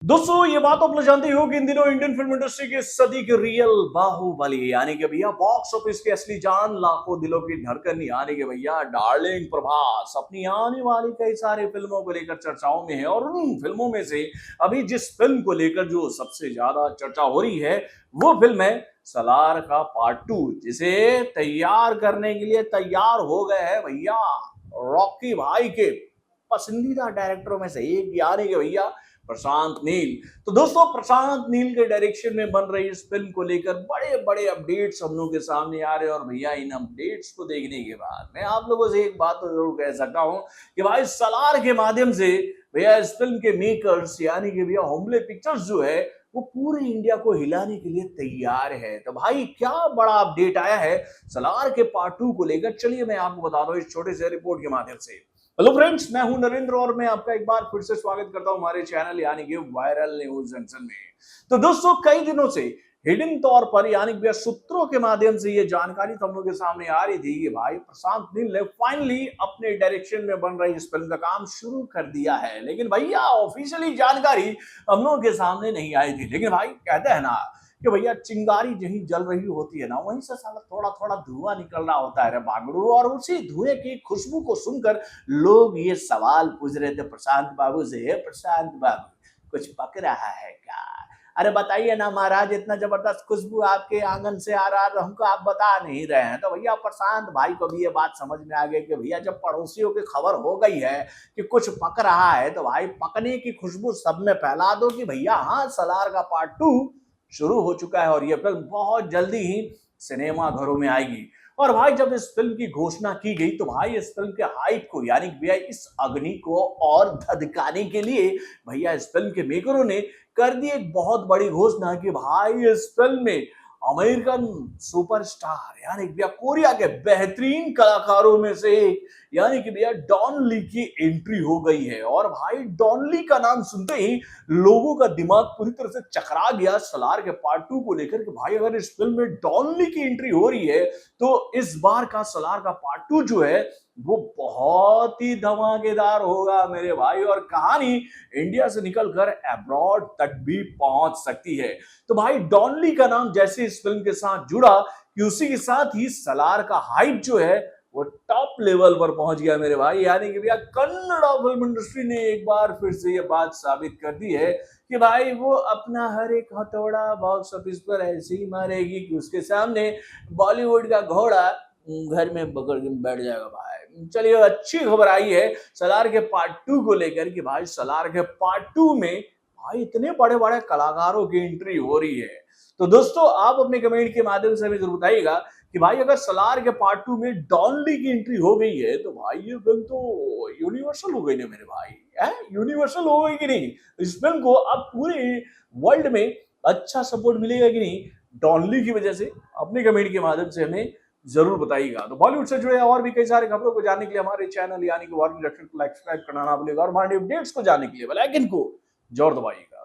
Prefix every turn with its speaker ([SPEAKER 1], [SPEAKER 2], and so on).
[SPEAKER 1] दोस्तों ये बात आप लोग जानते हो कि इन दिनों इंडियन फिल्म इंडस्ट्री की सदी की रियल बाहुबली यानी कि भैया बॉक्स ऑफिस की असली जान, लाखों दिलों की धड़कन यानी कि भैया डार्लिंग प्रभास अपनी आने वाली कई सारी फिल्मों को लेकर चर्चाओं में है। और उन फिल्मों में से अभी जिस फिल्म को लेकर जो सबसे ज्यादा चर्चा हो रही है वो फिल्म है सलार का पार्ट 2, जिसे तैयार करने के लिए तैयार हो गए हैं भैया रॉकी भाई के पसंदीदा डायरेक्टरों में से एक यानी कि भैया प्रशांत नील। तो दोस्तों प्रशांत नील के डायरेक्शन में बन रही इस फिल्म को लेकर बड़े बड़े अपडेट्स हम लोग के सामने आ रहे हैं। और भैया इन अपडेट्स को देखने के बाद मैं आप लोगों से एक बात तो जरूर कह सकता हूं कि भाई सलार के माध्यम से भैया इस फिल्म के मेकर्स यानी कि भैया होमले पिक्चर्स जो है वो पूरे इंडिया को हिलाने के लिए तैयार है। तो भाई क्या बड़ा अपडेट आया है सलार के पार्ट 2 को लेकर, चलिए मैं आपको बता रहा हूं इस छोटे से रिपोर्ट के माध्यम से। हेलो फ्रेंड्स, मैं हूं नरेंद्र और मैं आपका एक बार फिर से स्वागत करता हूं हमारे चैनल यानी कि वायरल न्यूज जंक्शन में। तो दोस्तों कई दिनों से हिडन तौर पर यानी कि सूत्रों के माध्यम से ये जानकारी हम लोग के सामने आ रही थी कि भाई प्रशांत नील ने फाइनली अपने डायरेक्शन में बन रही इस फिल्म का काम शुरू कर दिया है। लेकिन भैया ऑफिशियली जानकारी हम लोगों के सामने नहीं आई थी। लेकिन भाई कहते हैं ना कि भैया चिंगारी जहीं जल रही होती है ना वहीं से साला थोड़ा थोड़ा धुआं निकल रहा होता है रे बागड़ू। और उसी धुएं की खुशबू को सुनकर लोग ये सवाल पूछ रहे थे प्रशांत बाबू से, प्रशांत बाबू कुछ पक रहा है क्या? अरे बताइए ना महाराज, इतना जबरदस्त खुशबू आपके आंगन से आ रहा है हमको आप बता नहीं रहे हैं। तो भैया प्रशांत भाई को भी ये बात समझ में आ गई कि भैया जब पड़ोसियों की खबर हो गई है कि कुछ पक रहा है तो भाई पकने की खुशबू सब में फैला दो कि भैया हाँ सलार का पार्ट 2 शुरू हो चुका है और ये फिल्म बहुत जल्दी ही सिनेमा घरों में आएगी। और भाई जब इस फिल्म की घोषणा की गई तो भाई इस फिल्म के हाइप को यानी भैया इस अग्नि को और धधकाने के लिए भैया इस फिल्म के मेकरों ने कर दी एक बहुत बड़ी घोषणा कि भाई इस फिल्म में अमेरिकन सुपरस्टार यानी भैया कोरिया के बेहतरीन कलाकारों में से एक यानी कि भैया डॉन ली की एंट्री हो गई है। और भाई डॉन ली का नाम सुनते ही लोगों का दिमाग पूरी तरह से चकरा गया सलार के पार्ट 2 को लेकर कि भाई अगर इस फिल्म में डॉन ली की एंट्री हो रही है तो इस बार का सलार का पार्ट 2 जो है वो बहुत ही धमाकेदार होगा मेरे भाई। और कहानी इंडिया से निकलकर अब्रॉड तक भी पहुंच सकती है। तो भाई डॉन ली का नाम जैसे इस फिल्म के साथ जुड़ा कि उसी के साथ ही सलार का हाइप जो है वो टॉप लेवल पर पहुंच गया मेरे भाई। यानी कि भैया कन्नड़ा फिल्म इंडस्ट्री ने एक बार फिर से ये बात साबित कर दी है कि भाई वो अपना हर एक हथौड़ा बॉक्स ऑफिस पर ऐसे ही मारेगी कि उसके सामने बॉलीवुड का घोड़ा घर में पकड़ के बैठ जाएगा भाई। चलिए अच्छी खबर आई है सलार के पार्ट 2 को लेकर कि भाई सलार के पार्ट 2 में भाई इतने बड़े बड़े कलाकारों की एंट्री हो रही है। तो दोस्तों आप अपने कमेंट के माध्यम से हमें जरूर बताइएगा कि भाई अगर सलार के पार्ट 2 में डॉन ली की एंट्री हो गई है तो भाई ये फिल्म तो यूनिवर्सल हो गई ना मेरे भाई, है यूनिवर्सल हो गई कि नहीं? इस फिल्म को अब पूरे वर्ल्ड में अच्छा सपोर्ट मिलेगा कि नहीं डॉन ली की वजह से? अपने कमेंट के माध्यम से हमें जरूर बताइएगा। तो बॉलीवुड से जुड़े और भी कई सारे खबरों को जानने के लिए हमारे चैनल यानी कि वार्निंग को सब्सक्राइब करना ना भूलिएगा और हमारे अपडेट्स को जानने के लिए बेल आइकन को जोर दबाइएगा।